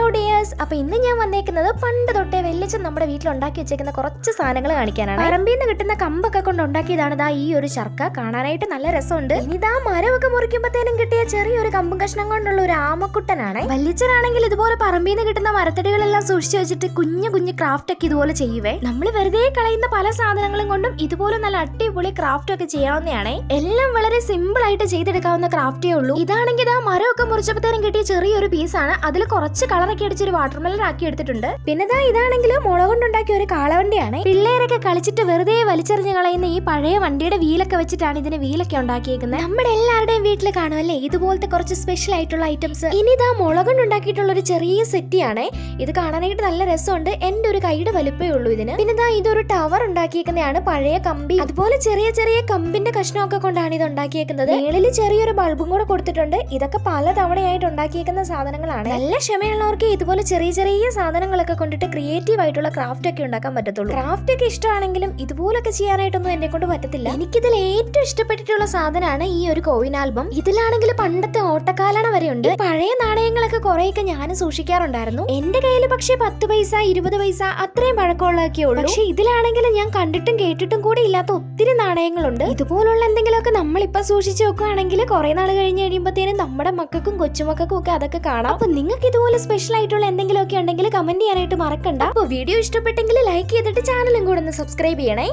Hello dears, അപ്പൊ ഇന്ന് ഞാൻ വന്നേക്കുന്നത് പണ്ട് തൊട്ടേ വെല്ലിച്ചൻ നമ്മുടെ വീട്ടിൽ ഉണ്ടാക്കി വെച്ചേക്കുന്ന കുറച്ച് സാധനങ്ങൾ കാണിക്കാനാണ്. പറമ്പിൽ നിന്ന് കിട്ടുന്ന കമ്പൊക്കെ കൊണ്ട് ഉണ്ടാക്കിയതാണ് ദാ ഈ ഒരു ചർക്ക. കാണാനായിട്ട് നല്ല രസമുണ്ട്. ഇനിതാ മരമൊക്കെ മുറിക്കുമ്പോഴത്തേനും കിട്ടിയ ചെറിയൊരു കമ്പും കഷ്ണം കൊണ്ടുള്ള ഒരു ആമക്കുട്ടനാണ്. വല്ലിച്ചനാണെങ്കിൽ ഇതുപോലെ പറമ്പിൽ നിന്ന് കിട്ടുന്ന മരത്തടികളെല്ലാം സൂക്ഷിച്ചു വെച്ചിട്ട് കുഞ്ഞു കുഞ്ഞു ക്രാഫ്റ്റ് ഒക്കെ ഇതുപോലെ ചെയ്യുവേ. നമ്മൾ വെറുതെ കളയുന്ന പല സാധനങ്ങളും കൊണ്ടും ഇതുപോലെ നല്ല അടിപൊളി ക്രാഫ്റ്റ് ഒക്കെ ചെയ്യാവുന്നതാണ്. എല്ലാം വളരെ സിമ്പിൾ ആയിട്ട് ചെയ്തെടുക്കാവുന്ന ക്രാഫ്റ്റേ ഉള്ളൂ. ഇതാണെങ്കിൽ ആ മരമൊക്കെ മുറിച്ചപ്പോഴത്തേനും കിട്ടിയ ചെറിയൊരു പീസാണ്. അതിൽ കുറച്ച് കളറൊക്കെ അടിച്ചൊരു വാട്ടർമെലൺ ആക്കി എടുത്തിട്ടുണ്ട്. പിന്നെ ഇതാണെങ്കിൽ മുള കൊണ്ടുണ്ടാക്കിയ ഒരു കാളവണ്ടിയാണ്. പിള്ളേരൊക്കെ കളിച്ചിട്ട് വെറുതെ വലിച്ചെറിഞ്ഞ് കളയുന്ന ഈ പഴയ വണ്ടിയുടെ വീലൊക്കെ വെച്ചിട്ടാണ് ഇതിന് വീലൊക്കെ ഉണ്ടാക്കിയേക്കുന്നത്. നമ്മുടെ എല്ലാവരുടെയും വീട്ടിൽ കാണുമല്ലേ ഇതുപോലത്തെ കുറച്ച് സ്പെഷ്യൽ ആയിട്ടുള്ള ഐറ്റംസ്. ഇനി ഇതാ മുള കൊണ്ടുണ്ടാക്കിയിട്ടുള്ള ഒരു ചെറിയ സെറ്റിയാണ്. ഇത് കാണാനായിട്ട് നല്ല രസമുണ്ട്. എന്റെ ഒരു കൈയുടെ വലുപ്പേ ഉള്ളൂ ഇതിന്. പിന്നെ ഇതൊരു ടവർ ഉണ്ടാക്കിയേക്കുന്നതാണ്. പഴയ കമ്പി അതുപോലെ ചെറിയ ചെറിയ കമ്പിന്റെ കഷ്ണമൊക്കെ കൊണ്ടാണ് ഇത് ഉണ്ടാക്കിയേക്കുന്നത്. മേളിൽ ചെറിയൊരു ബൾബും കൂടെ കൊടുത്തിട്ടുണ്ട്. ഇതൊക്കെ പല തവണയായിട്ട് ഉണ്ടാക്കിയേക്കുന്ന സാധനങ്ങളാണ്. നല്ല ക്ഷമയുള്ളവർക്ക് ഇതുപോലെ ചെറിയ ചെറിയ സാധനങ്ങളൊക്കെ കൊണ്ടിട്ട് ക്രിയേറ്റീവ് ആയിട്ടുള്ള ക്രാഫ്റ്റ് ഒക്കെ ഉണ്ടാക്കാൻ പറ്റത്തുള്ളൂ. ക്രാഫ്റ്റ് ഒക്കെ ഇഷ്ടമാണെങ്കിലും ഇതുപോലൊക്കെ ചെയ്യാനായിട്ടൊന്നും എന്നെ കൊണ്ട് പറ്റത്തില്ല. എനിക്കിതിൽ ഏറ്റവും ഇഷ്ടപ്പെട്ടിട്ടുള്ള സാധനമാണ് ഈ ഒരു കോയിൻ ആൽബം. ഇതിലാണെങ്കിൽ പണ്ടത്തെ ഓട്ടക്കാലണ വരെയുണ്ട്. പഴയ നാണയങ്ങളൊക്കെ കുറെയൊക്കെ ഞാനും സൂക്ഷിക്കാറുണ്ടായിരുന്നു. എന്റെ കയ്യിൽ പക്ഷേ 10 പൈസ 20 പൈസ അത്രയും പഴക്കമുള്ളതൊക്കെ ഉള്ളൂ. പക്ഷെ ഇതിലാണെങ്കിൽ ഞാൻ കണ്ടിട്ടും കേട്ടിട്ടും കൂടി ഇല്ലാത്ത ഒത്തിരി നാണയങ്ങളുണ്ട്. ഇതുപോലുള്ള എന്തെങ്കിലുമൊക്കെ നമ്മളിപ്പോ സൂക്ഷിച്ചു വെക്കുകയാണെങ്കിൽ കുറെ നാൾ കഴിഞ്ഞ് കഴിയുമ്പോഴത്തേനും നമ്മുടെ മക്കൾക്കും കൊച്ചുമക്കൾക്കും ഒക്കെ അതൊക്കെ കാണാം. അപ്പൊ നിങ്ങൾക്ക് ഇതുപോലെ സ്പെഷ്യൽ ആയിട്ടുള്ള എന്തെങ്കിലുമൊക്കെ ഉണ്ടെങ്കിൽ കമന്റ് ചെയ്യാനായിട്ട് മറക്കണ്ട. അപ്പൊ വീഡിയോ ഇഷ്ടപ്പെട്ടെങ്കിൽ ലൈക്ക് ചെയ്തിട്ട് ചാനലും കൂടെ ഒന്ന് സബ്സ്ക്രൈബ് ചെയ്യണേ.